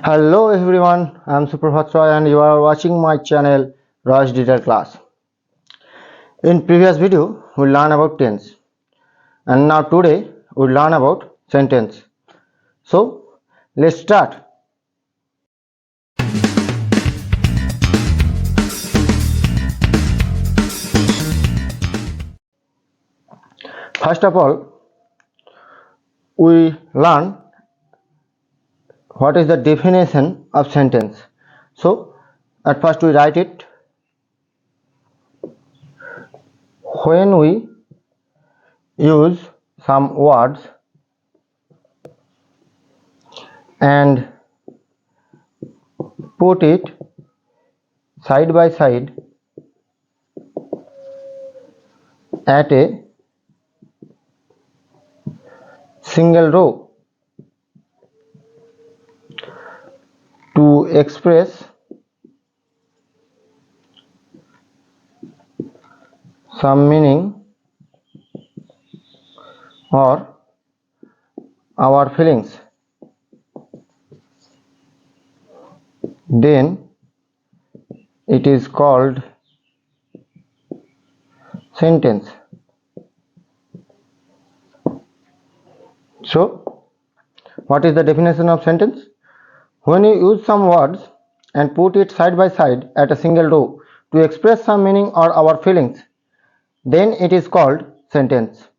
Hello everyone, I am Suprabhat Roy and you are watching my channel Roy's Digital Class. In previous video, we learn about tense and now today we learn about sentence. So let's start. First of all, we learn what is the definition of sentence. So at first we write it. When we use some words and put it side by side at a single row to express some meaning or our feelings, then it is called sentence. So what is the definition of sentence? When you use some words and put it side by side at a single row to express some meaning or our feelings, then it is called sentence.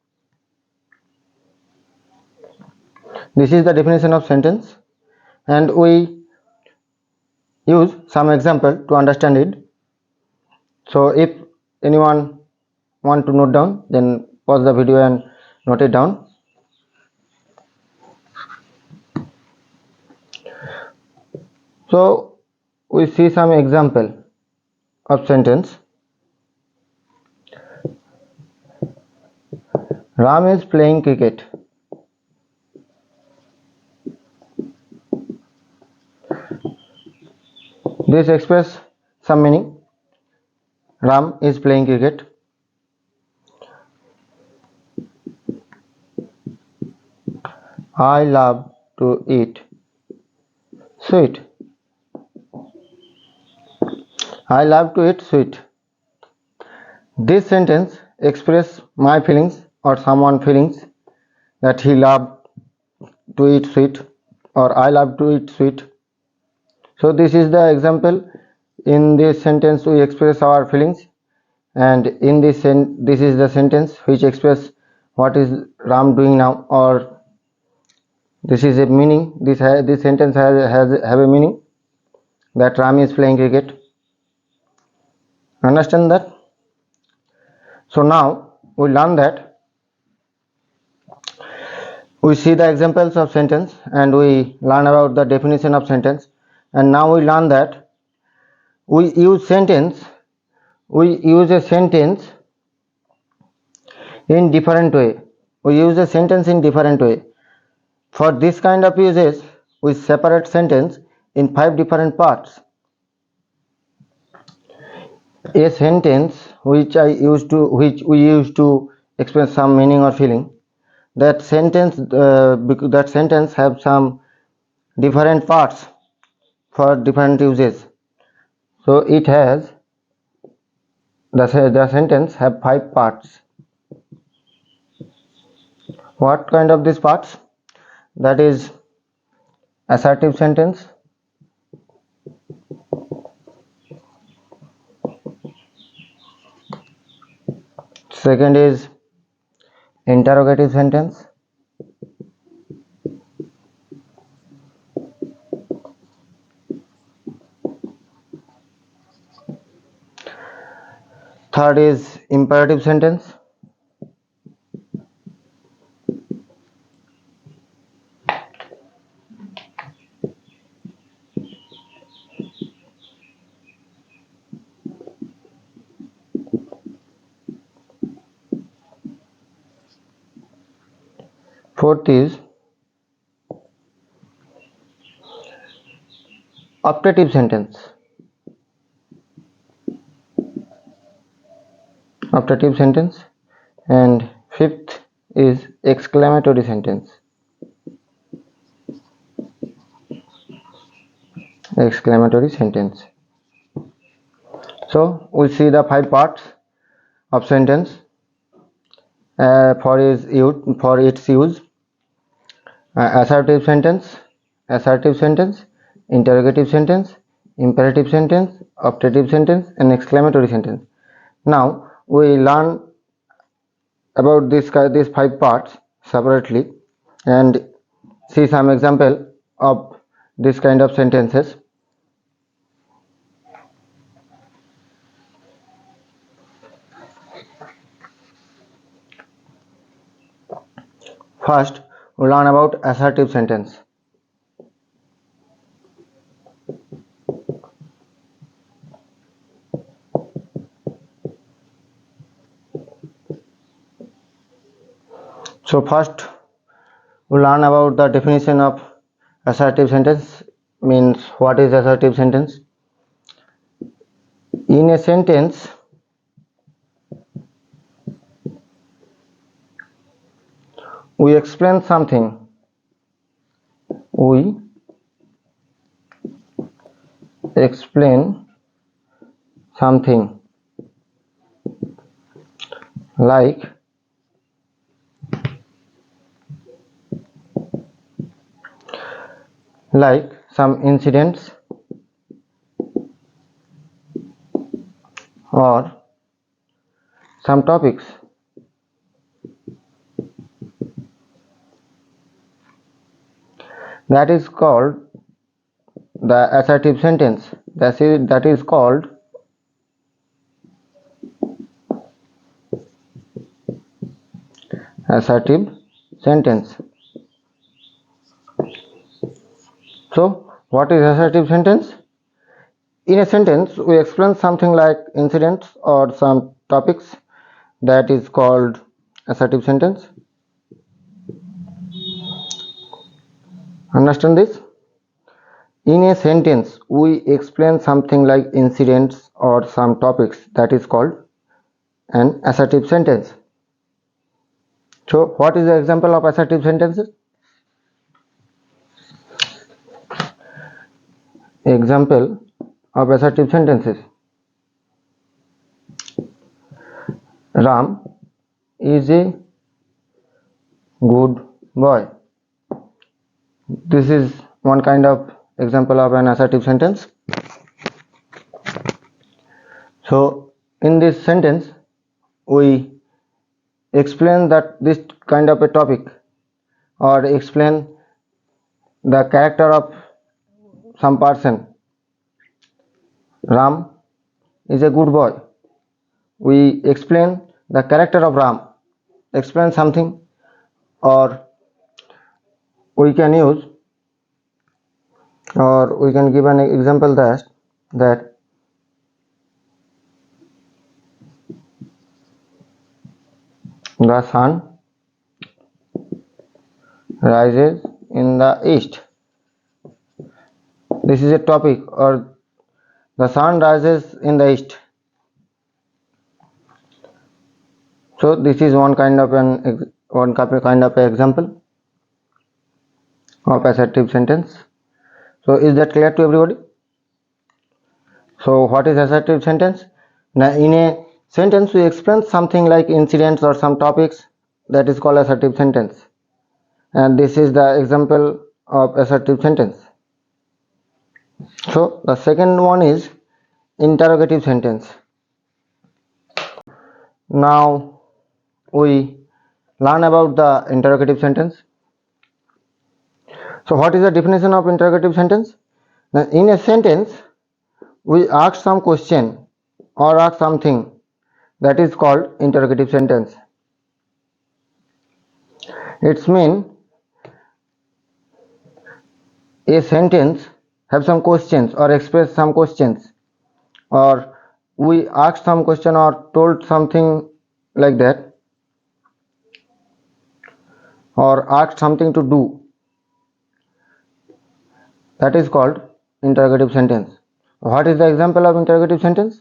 This is the definition of sentence, and we use some example to understand it. So if anyone want to note down, then pause the video and note it down. So we see some example of sentence. Ram is playing cricket. This express some meaning. Ram is playing cricket. I love to eat sweet. I love to eat sweet. This sentence express my feelings or someone's feelings that he loved to eat sweet or I love to eat sweet. So this is the example. In this sentence we express our feelings, and in this this is the sentence which express what is Ram doing now, or this is a meaning. This sentence have a meaning that Ram is playing cricket. Understand that? So now we learn that we see the examples of sentence and we learn about the definition of sentence, and now we learn that we use a sentence in different way. We use a sentence in different way. For this kind of uses, we separate sentence in 5 different parts. A sentence which we use to express some meaning or feeling, that sentence have some different parts for different uses. So it has the sentence have 5 parts. What kind of these parts? That is assertive sentence, second is interrogative sentence, third is imperative sentence, fourth is optative sentence, and fifth is exclamatory sentence. exclamatory sentence. So we see the 5 parts of sentence for its use. Assertive sentence, interrogative sentence, imperative sentence, optative sentence, and exclamatory sentence. Now we learn about these 5 parts separately and see some example of this kind of sentences. First, we learn about assertive sentence. So first we learn about the definition of assertive sentence. Means what is assertive sentence? In a sentence, we explain something. We explain something like some incidents or some topics. That is called the assertive sentence. That is called assertive sentence. So what is assertive sentence? In a sentence, we explain something like incidents or some topics. That is called assertive sentence. Understand this? In a sentence, we explain something like incidents or some topics. That is called an assertive sentence. So what is the example of assertive sentences? Example of assertive sentences. Ram is a good boy. This is one kind of example of an assertive sentence. So in this sentence, we explain that this kind of a topic or explain the character of some person. Ram is a good boy. We explain the character of Ram, explain something, or we can use or we can give an example that the sun rises in the east. This is a topic, or the sun rises in the east. So this is one kind of an example of assertive sentence. So is that clear to everybody? So what is assertive sentence? Now in a sentence we explain something like incidents or some topics. That is called assertive sentence, and this is the example of assertive sentence. So the second one is interrogative sentence. Now we learn about the interrogative sentence. So what is the definition of interrogative sentence? Now in a sentence we ask some question or ask something. That is called interrogative sentence. It's mean a sentence have some questions or express some questions, or we ask some question or told something like that, or asked something to do. That is called interrogative sentence. What is the example of interrogative sentence?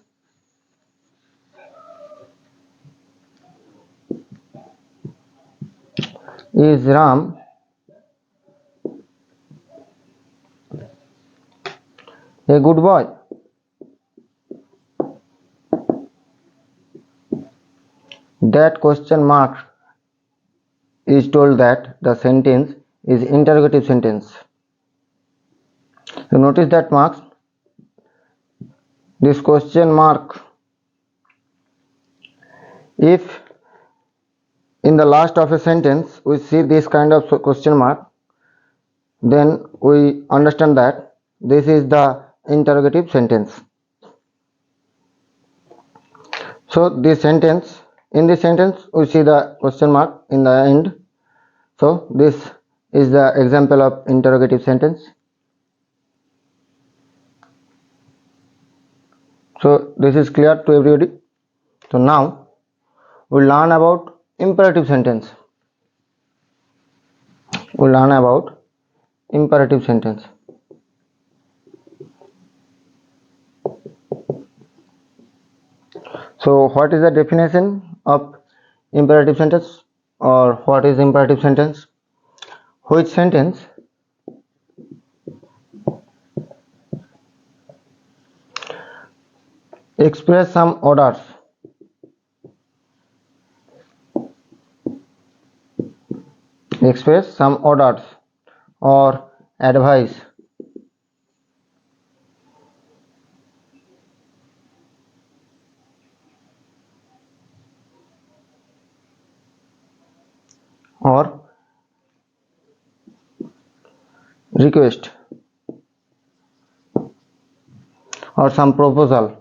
Is Ram A good boy. That question mark is told that the sentence is interrogative sentence. So notice that marks. This question mark. If in the last of a sentence we see this kind of question mark, then we understand that this is the interrogative sentence. So this sentence, in this sentence we see the question mark in the end. So this is the example of interrogative sentence. So this is clear to everybody. So now we learn about imperative sentence. We learn about imperative sentence. So what is the definition of imperative sentence, or what is imperative sentence? Which sentence express some orders or advice or request or some proposal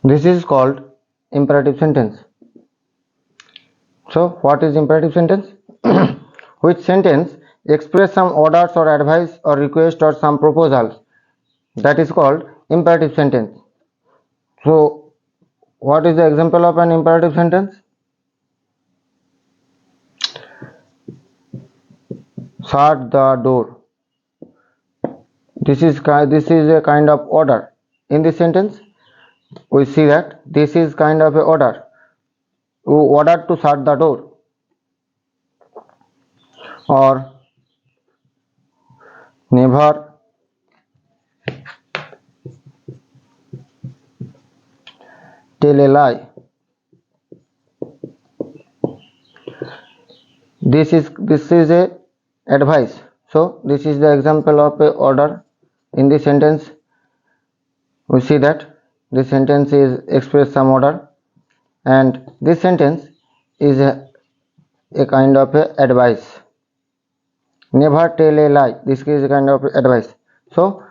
This is called imperative sentence. So what is imperative sentence? Which sentence express some orders or advice or request or some proposals, that is called imperative sentence. So what is the example of an imperative sentence? Shut the door. This is a kind of order. In this sentence we see that this is kind of a order. You ordered to shut the door, or never tell a lie. This is a advice. So this is the example of a order. In this sentence we see that this sentence is express some order, and this sentence is a kind of a advice. Never tell a lie. This is a kind of advice. So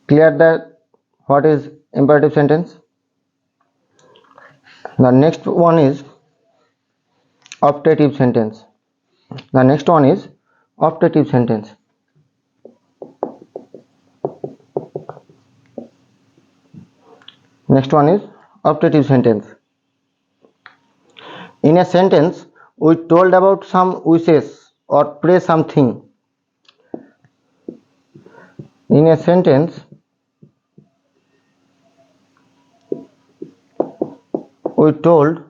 clear that what is imperative sentence. The next one is optative sentence. Next one is optative sentence. In a sentence we told about some wishes or pray something. In a sentence we told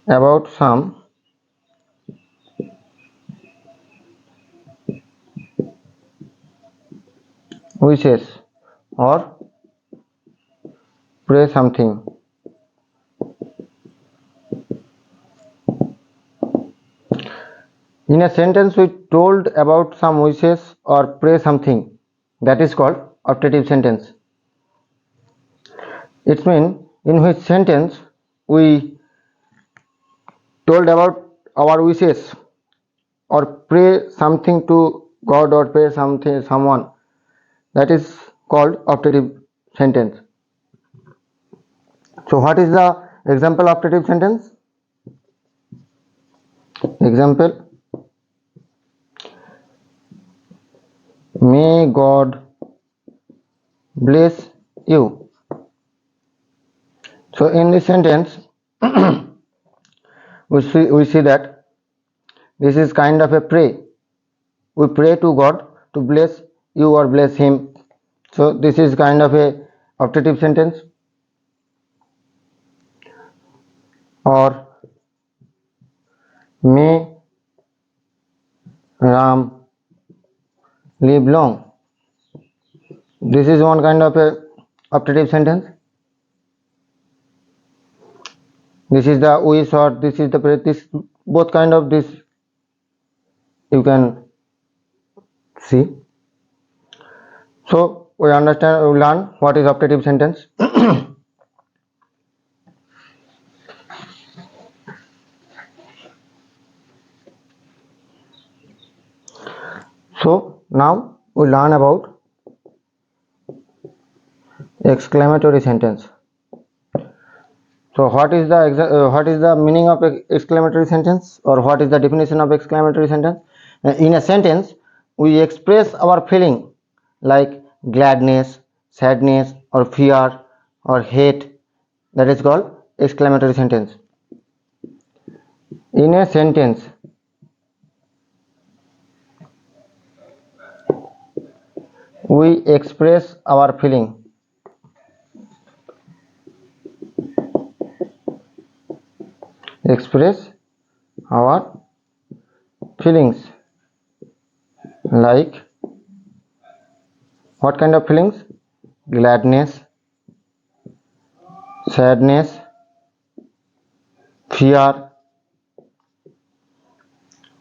about some wishes or pray something. In a sentence we told about some wishes or pray something, that is called optative sentence. It means in which sentence we told about our wishes or pray something to God or pray something someone, that is called optative sentence. So what is the example optative sentence? Example: may God bless you. So in this sentence we see that this is kind of a pray. We pray to God to bless you or bless him. So this is kind of a optative sentence. or may Ram live long. This is one kind of a optative sentence. This is the wish or this is the this both kind of this you can see. So we learn what is optative sentence. So now we learn about exclamatory sentence. So what is the meaning of exclamatory sentence, or what is the definition of exclamatory sentence? In a sentence, we express our feeling like gladness, sadness, or fear, or hate. That is called exclamatory sentence. In a sentence, we express our feeling. Express our feelings like what kind of feelings? Gladness, sadness, fear,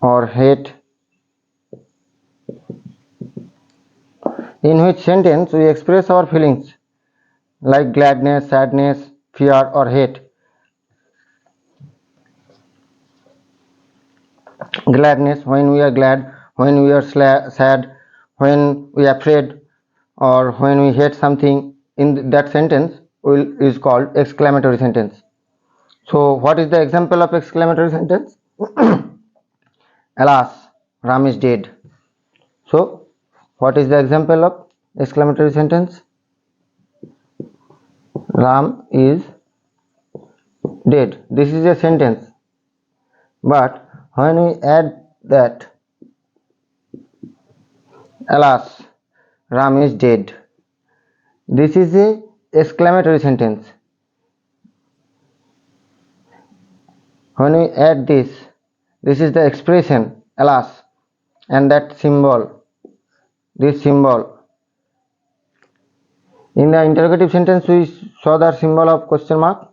or hate. In which sentence we express our feelings like gladness, sadness, fear, or hate. Gladness, when we are glad, when we are sad, when we are afraid, or when we hate something, in that sentence is called exclamatory sentence. So what is the example of exclamatory sentence? Alas, Ram is dead. So what is the example of exclamatory sentence? Ram is dead. This is a sentence, but when we add that alas, Ram is dead, this is a exclamatory sentence. When we add this is the expression alas, and that symbol, this symbol. In the interrogative sentence we saw the symbol of question mark,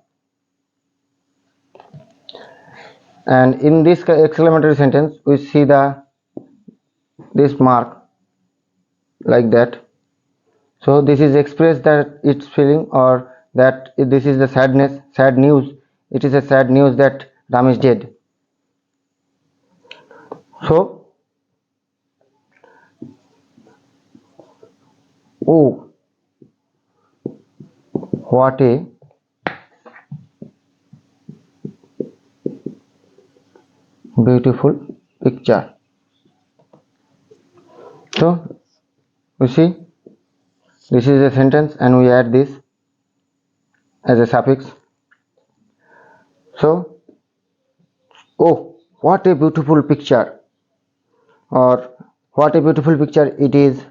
and in this exclamatory sentence we see this mark like that. So this is expressed that it's feeling, or that this is the sadness, sad news. It is a sad news that Ram is dead. So, oh, what a beautiful picture. So, you see, this is a sentence and we add this as a suffix. So, oh, what a beautiful picture, or what a beautiful picture it is.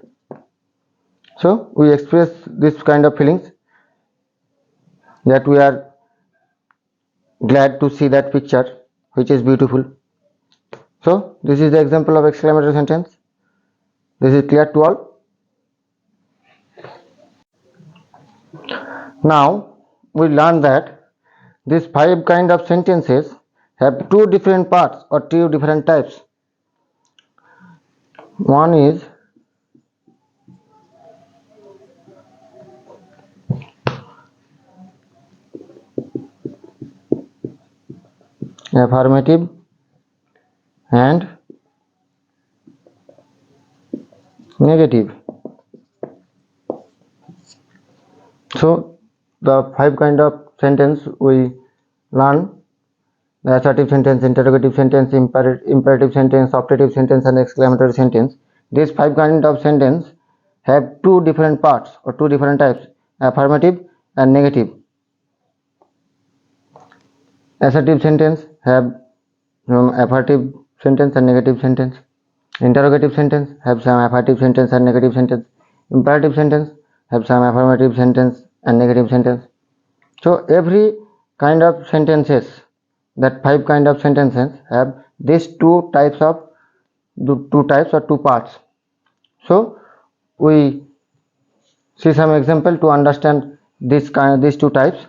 So, we express this kind of feelings that we are glad to see that picture which is beautiful. So, this is the example of exclamatory sentence. This is clear to all. Now, we learn that these 5 kind of sentences have 2 different parts or 2 different types. One is affirmative and negative. So the 5 kind of sentence we learn: the assertive sentence, interrogative sentence, imperative sentence, optative sentence, and exclamatory sentence. These 5 kind of sentence have 2 different parts or 2 different types: affirmative and negative. Assertive sentence have affirmative sentence and negative sentence. Interrogative sentence have some affirmative sentence and negative sentence. Imperative sentence have some affirmative sentence and negative sentence. So every kind of sentences that 5 kind of sentences have these two types or two parts. So we see some example to understand these two types.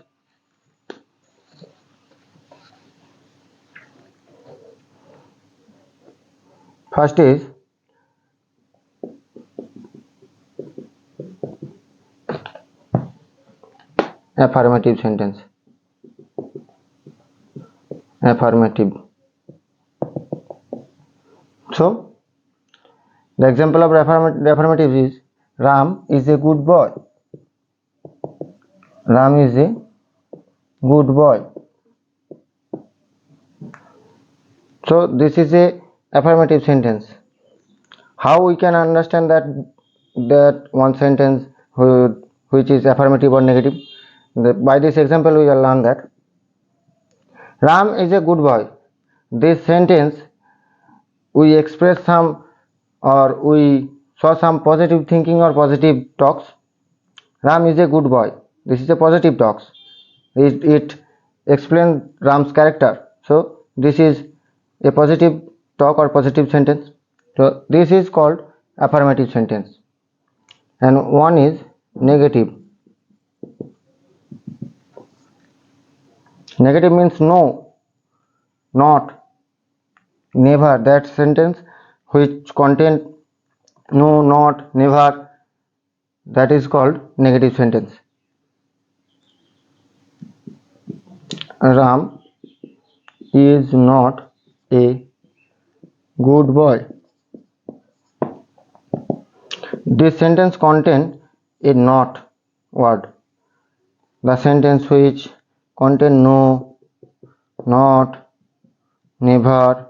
First is affirmative sentence. Affirmative. So the example of affirmative is Ram is a good boy. Ram is a good boy. So this is a affirmative sentence. How we can understand that one sentence which is affirmative or negative? By this example we will learn that Ram is a good boy. This sentence we express some or we saw some positive thinking or positive talks. Ram is a good boy. This is a positive talks. It explains Ram's character. So this is a positive talk or positive sentence. So this is called affirmative sentence. And one is negative. Negative means no, not, never. That sentence which contains no, not, never, that is called negative sentence. Ram is not a good boy. This sentence contains a not word. The sentence which contains no, not, never,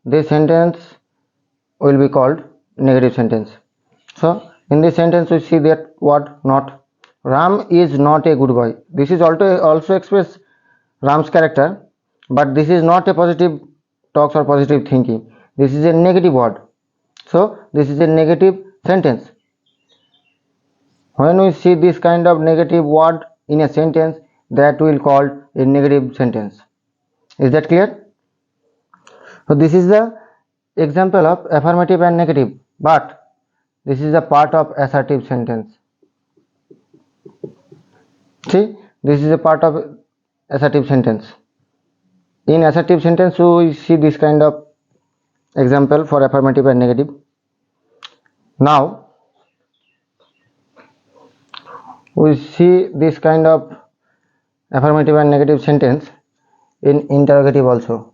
this sentence will be called negative sentence. So in this sentence we see that word not. Ram is not a good boy. This is also express Ram's character, but this is not a positive talks or positive thinking. This is a negative word. So this is a negative sentence. When we see this kind of negative word in a sentence, that we will call a negative sentence. Is that clear? So this is the example of affirmative and negative, but this is a part of assertive sentence. See, this is a part of assertive sentence. In assertive sentence we see this kind of example for affirmative and negative. Now we see this kind of affirmative and negative sentence in interrogative also.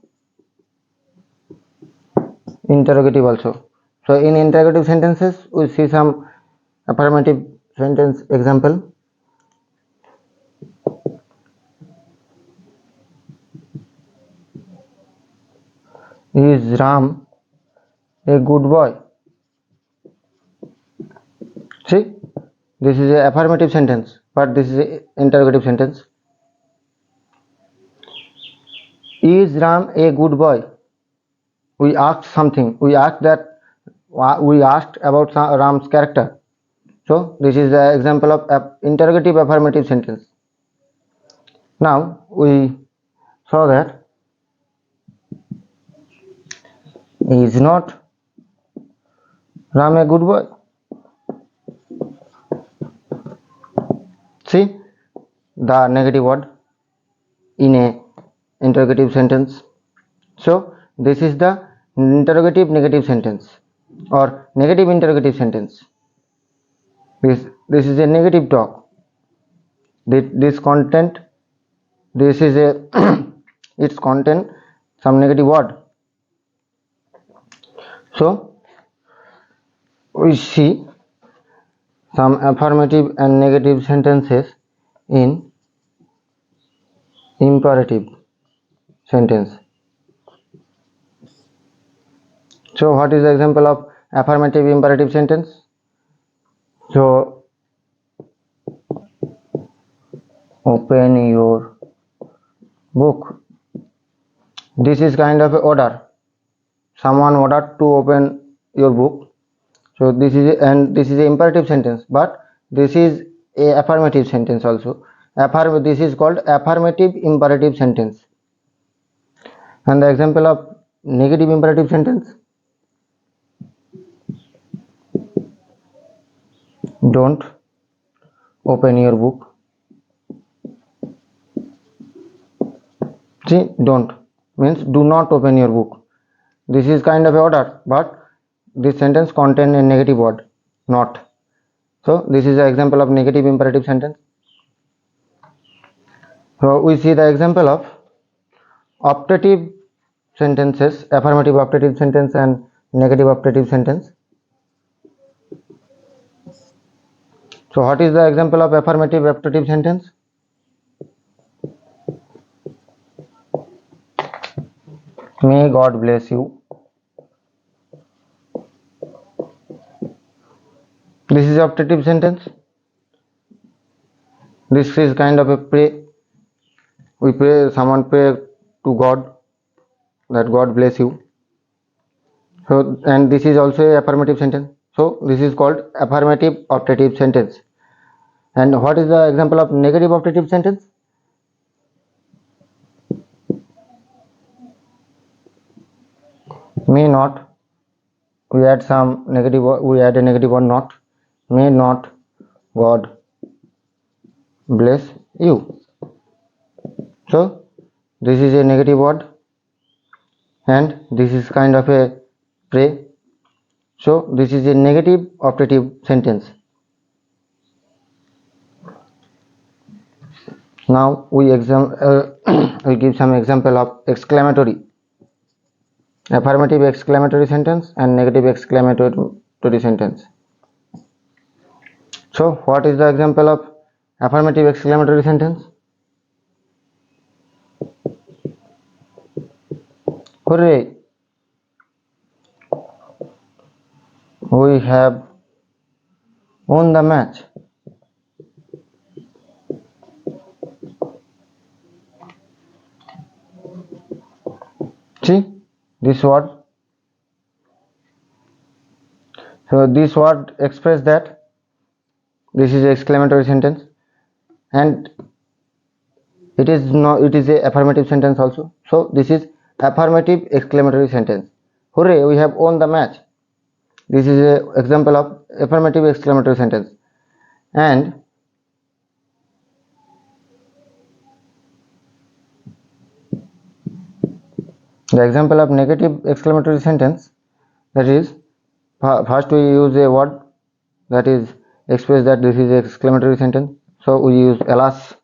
So in interrogative sentences we see some affirmative sentence example. Is Ram a good boy? See, this is an affirmative sentence, but this is an interrogative sentence. Is Ram a good boy? We asked something. We asked about Ram's character. So this is the example of interrogative affirmative sentence. Now we saw that is not Ram a good boy? See the negative word in a interrogative sentence. So this is the interrogative negative sentence or negative interrogative sentence. This is a negative talk. This content, this is a its content some negative word. So we see some affirmative and negative sentences in imperative sentence. So what is the example of affirmative imperative sentence? So open your book. This is kind of a order. Someone ordered to open your book. So this is an imperative sentence, but this is a affirmative sentence also. This is called affirmative imperative sentence. And the example of negative imperative sentence: don't open your book. See, don't means do not open your book. This is kind of a order, but this sentence contains a negative word, not. So this is an example of negative imperative sentence. So we see the example of optative sentences, affirmative optative sentence and negative optative sentence. So what is the example of affirmative optative sentence? May God bless you. This is optative sentence. This is kind of a pray. We pray, someone pray to God that God bless you. So, and this is also a affirmative sentence. So this is called affirmative optative sentence. And what is the example of negative optative sentence? May not. We add some negative. We add a negative one, not. May not God bless you. So this is a negative word, and this is kind of a pray. So this is a negative optative sentence. Now we we give some example of exclamatory, affirmative exclamatory sentence and negative exclamatory sentence. So what is the example of affirmative exclamatory sentence? Hooray! We have won the match. See this word. So this word express that this is exclamatory sentence, and it is a affirmative sentence also. So this is affirmative exclamatory sentence. Hooray! We have won the match. This is an example of affirmative exclamatory sentence. And the example of negative exclamatory sentence, that is, first we use a word that is express that this is an exclamatory sentence. So we use alas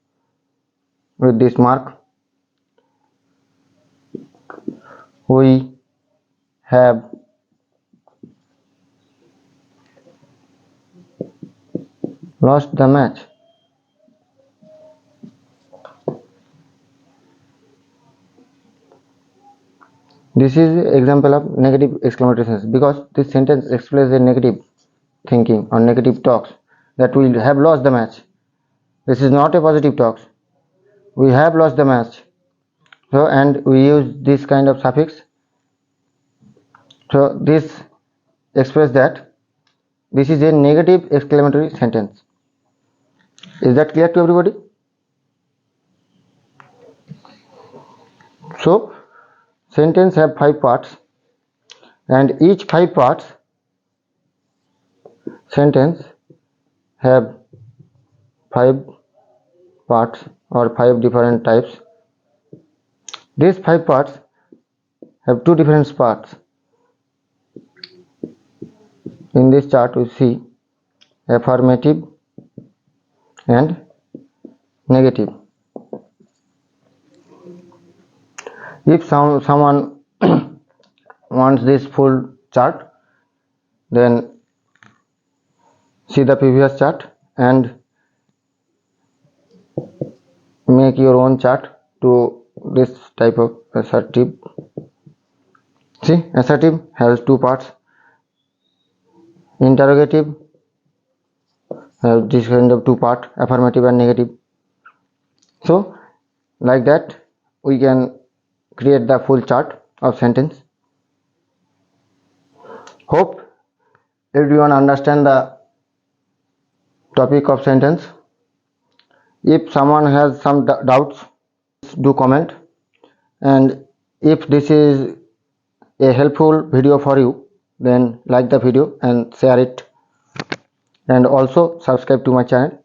with this mark. We have lost the match. This is example of negative exclamatory sentence, because this sentence expresses a negative thinking or negative talks, that we have lost the match. This is not a positive talks. We have lost the match. So, and we use this kind of suffix. So this express that this is a negative exclamatory sentence. Is that clear to everybody? So sentence have 5 parts, and each 5 parts sentence have 5 parts or 5 different types. These 5 parts have 2 different parts. In this chart we see affirmative and negative. If someone wants this full chart, then see the previous chart and make your own chart to this type of assertive. See, assertive has 2 parts. Interrogative has this kind of 2 parts, affirmative and negative. So like that we can create the full chart of sentence. Hope everyone understand the topic of sentence. If someone has some doubts, do comment, and If this is a helpful video for you, then like the video and share it, and also subscribe to my channel.